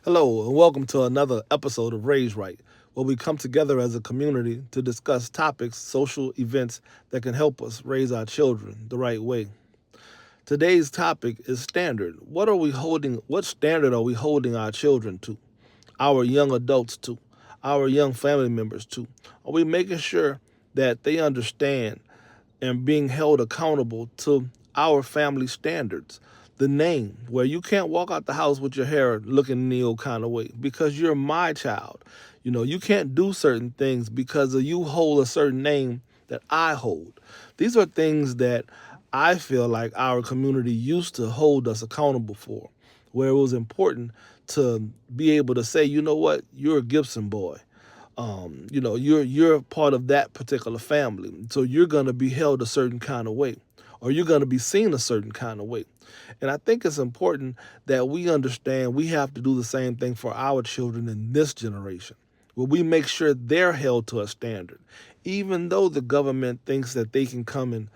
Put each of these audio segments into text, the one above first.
Hello, and welcome to another episode of Raise Right, where we come together as a community to discuss topics, social events that can help us raise our children the right way. Today's topic is standard. What standard are we holding our children to? Our young adults to? Our young family members to? Are we making sure that they understand and being held accountable to our family standards? The name, where you can't walk out the house with your hair looking any old kind of way because you're my child. You can't do certain things because of you hold a certain name that I hold. These are things that I feel like our community used to hold us accountable for, where it was important to be able to say, you know what, you're a Gibson boy. You're part of that particular family, so you're gonna be held a certain kind of way, or you're gonna be seen a certain kind of way. And I think it's important that we understand we have to do the same thing for our children in this generation, where we make sure they're held to a standard, even though the government thinks that they can come and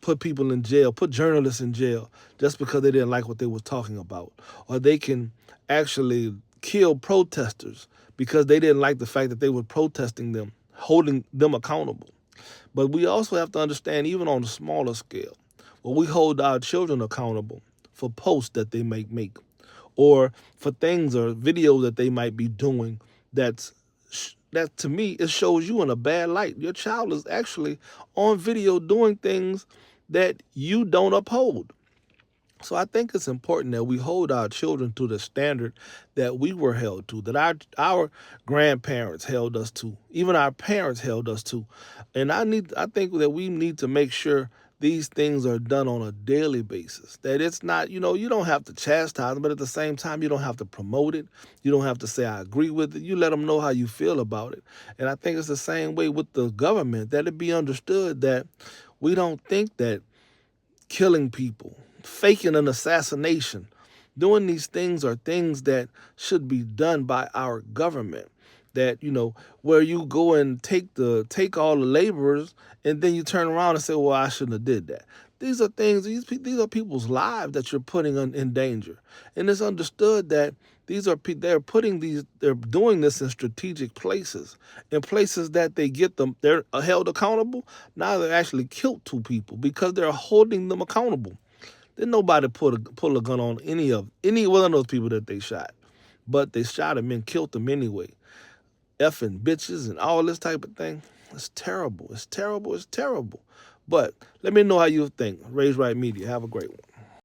put people in jail, put journalists in jail just because they didn't like what they were talking about, or they can actually kill protesters because they didn't like the fact that they were protesting them, holding them accountable. But we also have to understand, even on a smaller scale, well, we hold our children accountable for posts that they might make, or for things or videos that they might be doing that to me it shows you in a bad light. Your child is actually on video doing things that you don't uphold. So I think it's important that we hold our children to the standard that we were held to, that our grandparents held us to, even our parents held us to. And I think that we need to make sure these things are done on a daily basis. That it's not, you don't have to chastise them, but at the same time, you don't have to promote it. You don't have to say I agree with it. You let them know how you feel about it. And I think it's the same way with the government, that it be understood that we don't think that killing people, faking an assassination, doing these things are things that should be done by our government. That where you go and take all the laborers, and then you turn around and say, "Well, I shouldn't have did that." These are things. These are people's lives that you're putting in danger, and it's understood that they're doing this in strategic places, in places that they're held accountable. Now they're actually killed two people because they're holding them accountable. Did nobody pull a gun on any one of those people that they shot, but they shot him and killed them anyway. Effing bitches and all this type of thing. It's terrible. It's terrible. It's terrible. But let me know how you think. Raise Right Media. Have a great one.